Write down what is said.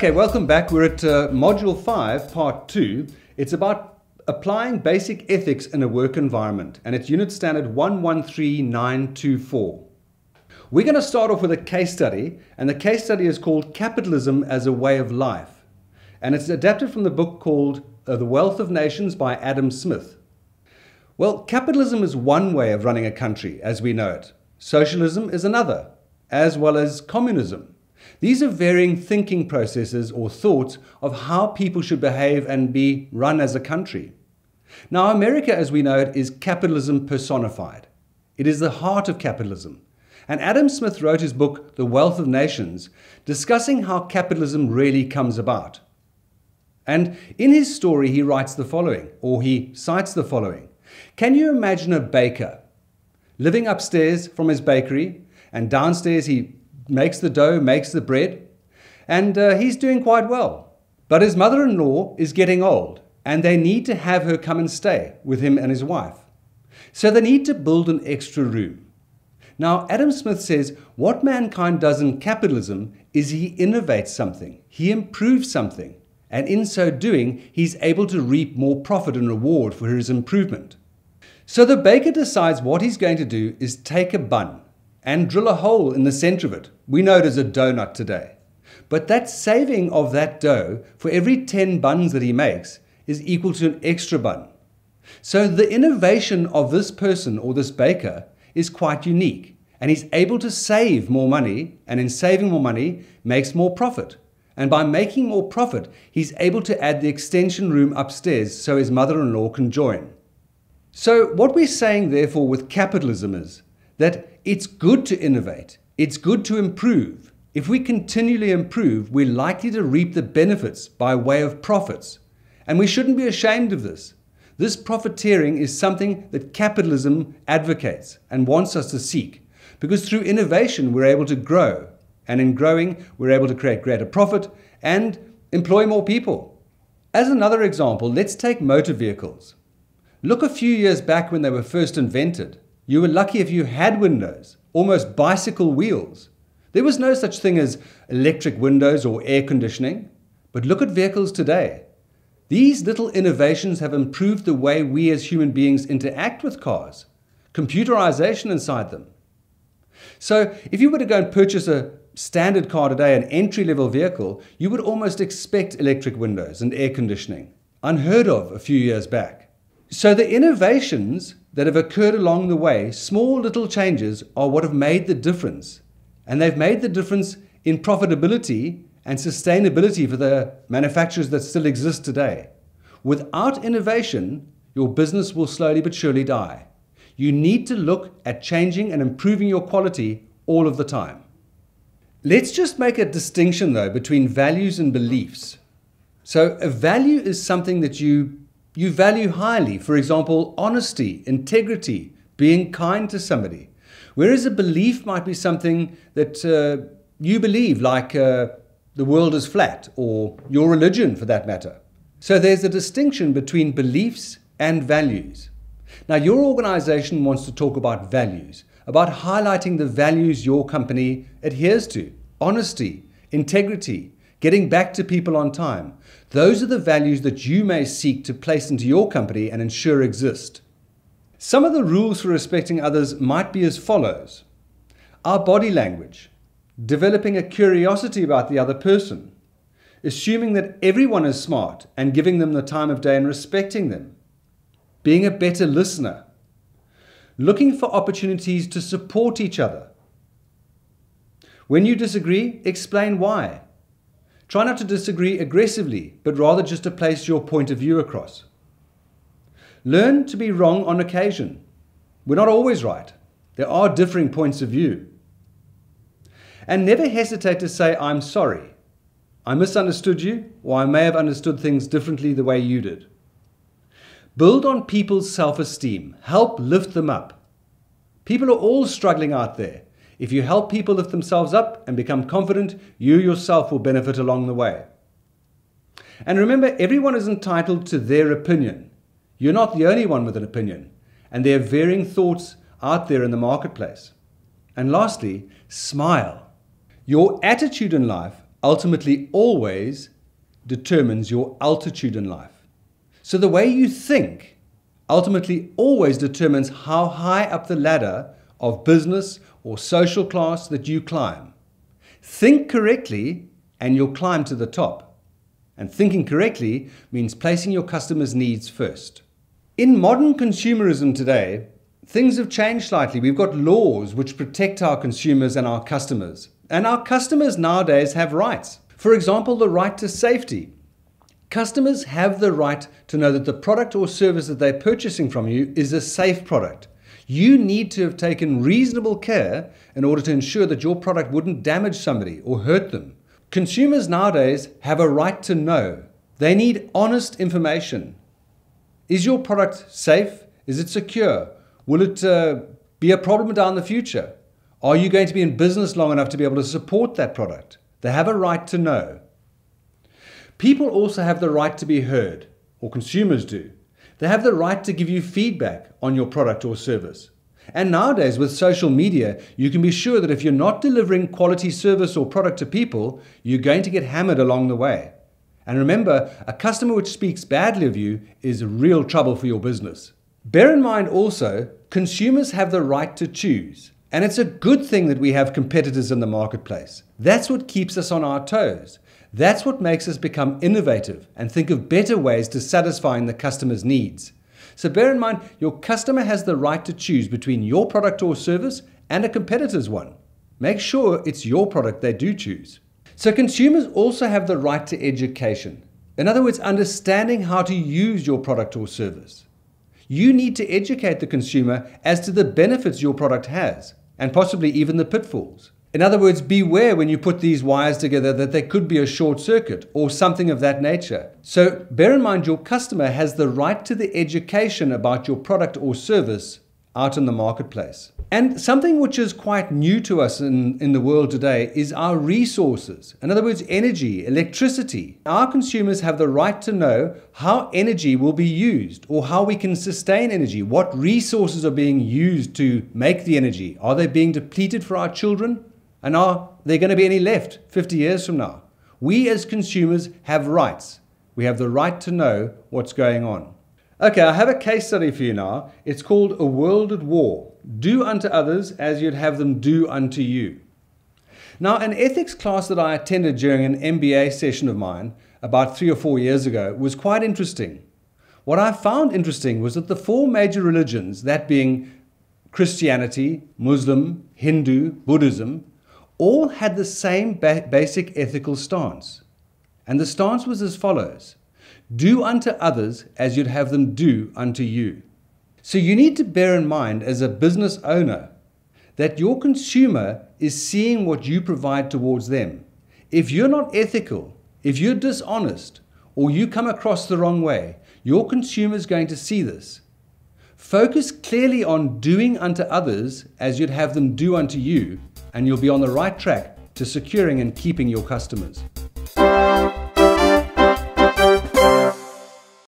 Okay, welcome back. We're at Module 5, Part 2. It's about applying basic ethics in a work environment, and it's Unit Standard 113924. We're going to start off with a case study, and the case study is called Capitalism as a Way of Life. And it's adapted from the book called The Wealth of Nations by Adam Smith. Well, capitalism is one way of running a country as we know it. Socialism is another, as well as communism. These are varying thinking processes or thoughts of how people should behave and be run as a country. Now, America, as we know it, is capitalism personified. It is the heart of capitalism. And Adam Smith wrote his book, The Wealth of Nations, discussing how capitalism really comes about. And in his story, he writes the following, or he cites the following. Can you imagine a baker living upstairs from his bakery, and downstairs he makes the dough, makes the bread, and he's doing quite well. But his mother-in-law is getting old, and they need to have her come and stay with him and his wife. So they need to build an extra room. Now, Adam Smith says what mankind does in capitalism is he innovates something, he improves something, and in so doing, he's able to reap more profit and reward for his improvement. So the baker decides what he's going to do is take a bun and drill a hole in the center of it. We know it as a donut today. But that saving of that dough for every 10 buns that he makes is equal to an extra bun. So the innovation of this person or this baker is quite unique. And he's able to save more money, and in saving more money, makes more profit. And by making more profit, he's able to add the extension room upstairs so his mother-in-law can join. So what we're saying, therefore, with capitalism is that it's good to innovate. It's good to improve. If we continually improve, we're likely to reap the benefits by way of profits. And we shouldn't be ashamed of this. This profiteering is something that capitalism advocates and wants us to seek. Because through innovation, we're able to grow. And in growing, we're able to create greater profit and employ more people. As another example, let's take motor vehicles. Look a few years back when they were first invented. You were lucky if you had windows, almost bicycle wheels. There was no such thing as electric windows or air conditioning. But look at vehicles today. These little innovations have improved the way we as human beings interact with cars. Computerization inside them. So if you were to go and purchase a standard car today, an entry-level vehicle, you would almost expect electric windows and air conditioning. Unheard of a few years back. So the innovations that have occurred along the way, small little changes, are what have made the difference. And they've made the difference in profitability and sustainability for the manufacturers that still exist today. Without innovation, your business will slowly but surely die. You need to look at changing and improving your quality all of the time. Let's just make a distinction though between values and beliefs. So a value is something that you value highly. For example, honesty, integrity, being kind to somebody. Whereas a belief might be something that you believe, like the world is flat, or your religion for that matter. So there's a distinction between beliefs and values. Now, your organization wants to talk about values, about highlighting the values your company adheres to. Honesty, integrity, getting back to people on time. Those are the values that you may seek to place into your company and ensure exist. Some of the rules for respecting others might be as follows. Our body language, developing a curiosity about the other person, assuming that everyone is smart and giving them the time of day and respecting them, being a better listener, looking for opportunities to support each other. When you disagree, explain why. Try not to disagree aggressively, but rather just to place your point of view across. Learn to be wrong on occasion. We're not always right. There are differing points of view. And never hesitate to say, I'm sorry. I misunderstood you, or I may have understood things differently the way you did. Build on people's self-esteem. Help lift them up. People are all struggling out there. If you help people lift themselves up and become confident, you yourself will benefit along the way. And remember, everyone is entitled to their opinion. You're not the only one with an opinion, and there are varying thoughts out there in the marketplace. And lastly, smile. Your attitude in life ultimately always determines your altitude in life. So the way you think ultimately always determines how high up the ladder of business or social class that you climb. Think correctly and you'll climb to the top. And thinking correctly means placing your customers' needs first. In modern consumerism today, things have changed slightly. We've got laws which protect our consumers and our customers. And our customers nowadays have rights. For example, the right to safety. Customers have the right to know that the product or service that they're purchasing from you is a safe product. You need to have taken reasonable care in order to ensure that your product wouldn't damage somebody or hurt them. Consumers nowadays have a right to know. They need honest information. Is your product safe? Is it secure? Will it be a problem down the future? Are you going to be in business long enough to be able to support that product? They have a right to know. People also have the right to be heard, or consumers do. They have the right to give you feedback on your product or service. And nowadays with social media, you can be sure that if you're not delivering quality service or product to people, you're going to get hammered along the way. And remember, a customer which speaks badly of you is real trouble for your business. Bear in mind also, consumers have the right to choose. And it's a good thing that we have competitors in the marketplace. That's what keeps us on our toes. That's what makes us become innovative and think of better ways to satisfying the customer's needs. So bear in mind, your customer has the right to choose between your product or service and a competitor's one. Make sure it's your product they do choose. So consumers also have the right to education. In other words, understanding how to use your product or service. You need to educate the consumer as to the benefits your product has, and possibly even the pitfalls. In other words, beware when you put these wires together that there could be a short circuit or something of that nature. So bear in mind your customer has the right to the education about your product or service out in the marketplace. And something which is quite new to us in the world today is our resources. In other words, energy, electricity. Our consumers have the right to know how energy will be used or how we can sustain energy. What resources are being used to make the energy? Are they being depleted for our children? And are there going to be any left 50 years from now? We as consumers have rights. We have the right to know what's going on. Okay, I have a case study for you now. It's called A World at War. Do unto others as you'd have them do unto you. Now, an ethics class that I attended during an MBA session of mine about 3 or 4 years ago was quite interesting. What I found interesting was that the 4 major religions, that being Christianity, Muslim, Hindu, Buddhism, all had the same basic ethical stance. And the stance was as follows: do unto others as you'd have them do unto you. So you need to bear in mind as a business owner that your consumer is seeing what you provide towards them. If you're not ethical, if you're dishonest, or you come across the wrong way, your consumer is going to see this. Focus clearly on doing unto others as you'd have them do unto you, and you'll be on the right track to securing and keeping your customers.